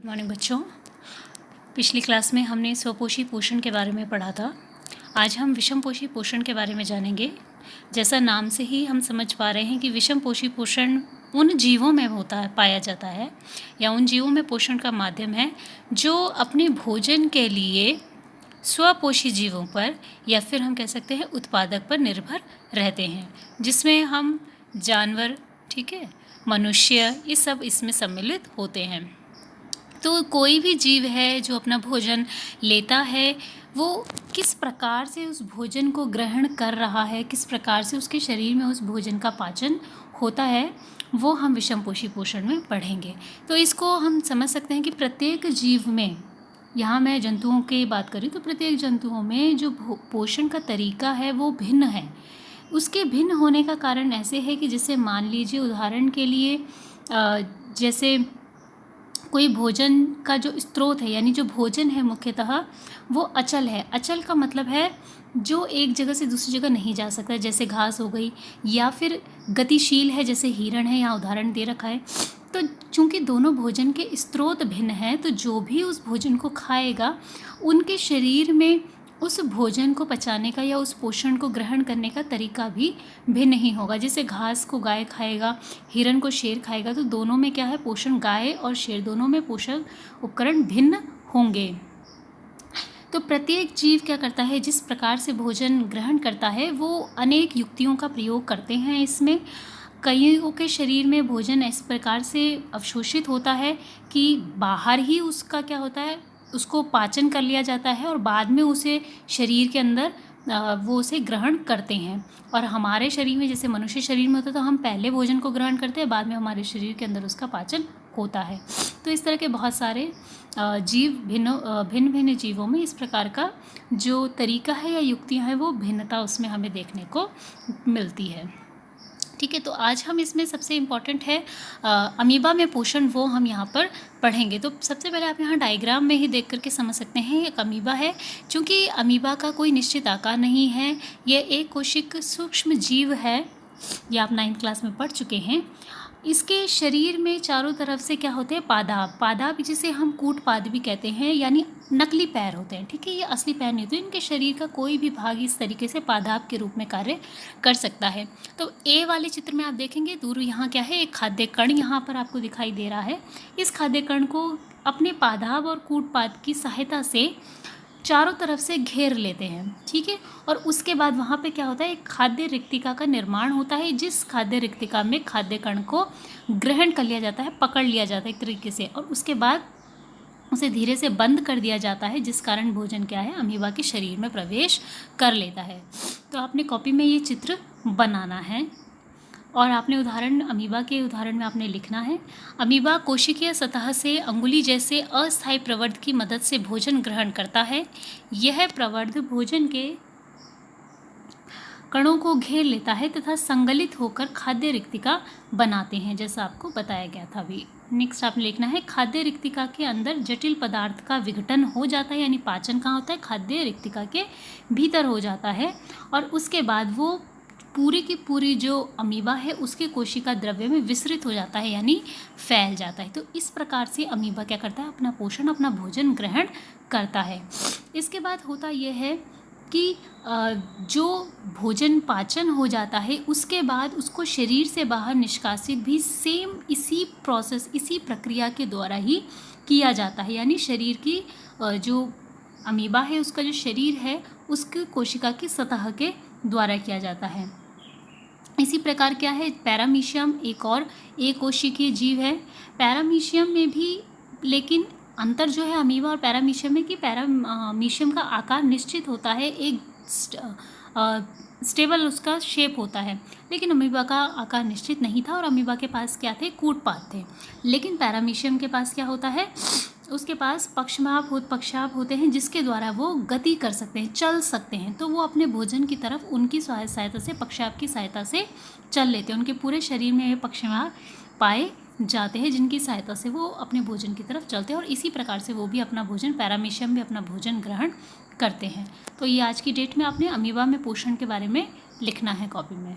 Good morning बच्चों। पिछली class में हमने स्वपोषी पोषण के बारे में पढ़ा था। आज हम विषमपोषी पोषण के बारे में जानेंगे। जैसा नाम से ही हम समझ पा रहे हैं कि विषमपोषी पोषण उन जीवों में पाया जाता है या उन जीवों में पोषण का माध्यम है जो अपने भोजन के लिए स्वपोषी जीवों पर या फिर हम कह सकते हैं उत्पादक पर निर्भर रहते हैं, जिसमें हम जानवर, ठीक है, मनुष्य, ये सब इसमें सम्मिलित होते हैं। तो कोई भी जीव है जो अपना भोजन लेता है, वो किस प्रकार से उस भोजन को ग्रहण कर रहा है, किस प्रकार से उसके शरीर में उस भोजन का पाचन होता है, वो हम विषमपोषी पोषण में पढ़ेंगे। तो इसको हम समझ सकते हैं कि प्रत्येक जीव में, यहाँ मैं जंतुओं की बात करूँ तो प्रत्येक जंतुओं में जो पोषण का तरीका है वो भिन्न है। उसके भिन्न होने का कारण ऐसे है कि जैसे मान लीजिए उदाहरण के लिए जैसे कोई भोजन का जो स्रोत है, यानी जो भोजन है मुख्यतः वो अचल है। अचल का मतलब है जो एक जगह से दूसरी जगह नहीं जा सकता, जैसे घास हो गई, या फिर गतिशील है जैसे हिरण है, यहाँ उदाहरण दे रखा है। तो चूंकि दोनों भोजन के स्रोत भिन्न हैं, तो जो भी उस भोजन को खाएगा उनके शरीर में उस भोजन को पचाने का या उस पोषण को ग्रहण करने का तरीका भी भिन्न ही होगा। जैसे घास को गाय खाएगा, हिरण को शेर खाएगा, तो दोनों में क्या है, पोषण, गाय और शेर दोनों में पोषण उपकरण भिन्न होंगे। तो प्रत्येक जीव क्या करता है, जिस प्रकार से भोजन ग्रहण करता है वो अनेक युक्तियों का प्रयोग करते हैं। इसमें कईयों के शरीर में भोजन इस प्रकार से अवशोषित होता है कि बाहर ही उसका क्या होता है, उसको पाचन कर लिया जाता है और बाद में उसे शरीर के अंदर वो उसे ग्रहण करते हैं। और हमारे शरीर में, जैसे मनुष्य शरीर में होता है, तो हम पहले भोजन को ग्रहण करते हैं, बाद में हमारे शरीर के अंदर उसका पाचन होता है। तो इस तरह के बहुत सारे जीव, भिन्न भिन्न जीवों में इस प्रकार का जो तरीका है या युक्तियाँ हैं वो भिन्नता उसमें हमें देखने को मिलती है। ठीक है, तो आज हम इसमें सबसे इम्पॉर्टेंट है अमीबा में पोषण, वो हम यहाँ पर पढ़ेंगे। तो सबसे पहले आप यहाँ डायग्राम में ही देख करके समझ सकते हैं एक अमीबा है। चूँकि अमीबा का कोई निश्चित आकार नहीं है, यह एक कोशिक सूक्ष्म जीव है, ये आप 9th क्लास में पढ़ चुके हैं। इसके शरीर में चारों तरफ से क्या होते हैं, पादाप, पादाप जिसे हम कूटपाद भी कहते हैं, यानी नकली पैर होते हैं। ठीक है, ये असली पैर नहीं होते। इनके शरीर का कोई भी भाग इस तरीके से पादाप के रूप में कार्य कर सकता है। तो ए वाले चित्र में आप देखेंगे दूर यहाँ क्या है, एक खाद्य कण यहाँ पर आपको दिखाई दे रहा है। इस खाद्य कण को अपने पादाप और कूटपाद की सहायता से चारों तरफ से घेर लेते हैं। ठीक है, और उसके बाद वहाँ पे क्या होता है, एक खाद्य रिक्तिका का निर्माण होता है, जिस खाद्य रिक्तिका में खाद्य कण को ग्रहण कर लिया जाता है, पकड़ लिया जाता है एक तरीके से, और उसके बाद उसे धीरे से बंद कर दिया जाता है, जिस कारण भोजन क्या है, अमीबा के शरीर में प्रवेश कर लेता है। तो आपने कॉपी में ये चित्र बनाना है और आपने अमीबा के उदाहरण में आपने लिखना है, अमीबा कोशिकीय सतह से अंगुली जैसे अस्थायी प्रवर्ध की मदद से भोजन ग्रहण करता है। यह प्रवर्ध भोजन के कणों को घेर लेता है तथा संगलित होकर खाद्य रिक्तिका बनाते हैं, जैसा आपको बताया गया था अभी। नेक्स्ट आपने लिखना है, खाद्य रिक्तिका के अंदर जटिल पदार्थ का विघटन हो जाता है, यानी पाचन कहाँ होता है, खाद्य रिक्तिका के भीतर हो जाता है, और उसके बाद वो पूरी की पूरी जो अमीबा है उसके कोशिका द्रव्य में विसरित हो जाता है, यानी फैल जाता है। तो इस प्रकार से अमीबा क्या करता है, अपना पोषण, अपना भोजन ग्रहण करता है। इसके बाद होता यह है कि जो भोजन पाचन हो जाता है उसके बाद उसको शरीर से बाहर निष्कासित भी सेम इसी प्रोसेस, इसी प्रक्रिया के द्वारा ही किया जाता है, यानी शरीर की जो अमीबा है उसका जो शरीर है उसकी कोशिका की सतह के द्वारा किया जाता है। इसी प्रकार क्या है, पैरामीशियम एक और एक कोशिकीय जीव है। पैरामीशियम में भी लेकिन अंतर जो है अमीबा और पैरामीशियम में कि पैरामीशियम का आकार निश्चित होता है, एक स्टेबल उसका शेप होता है, लेकिन अमीबा का आकार निश्चित नहीं था और अमीबा के पास क्या थे, कूटपाद थे। लेकिन पैरामीशियम के पास क्या होता है, उसके पास पक्षाभ होते हैं, जिसके द्वारा वो गति कर सकते हैं, चल सकते हैं। तो वो अपने भोजन की तरफ उनकी सहायता से, पक्षाभ की सहायता से चल लेते हैं। उनके पूरे शरीर में पक्षाभ पाए जाते हैं, जिनकी सहायता से वो अपने भोजन की तरफ चलते हैं, और इसी प्रकार से वो भी अपना भोजन, पैरामीशियम भी अपना भोजन ग्रहण करते हैं। तो ये आज की डेट में आपने अमीबा में पोषण के बारे में लिखना है कॉपी में।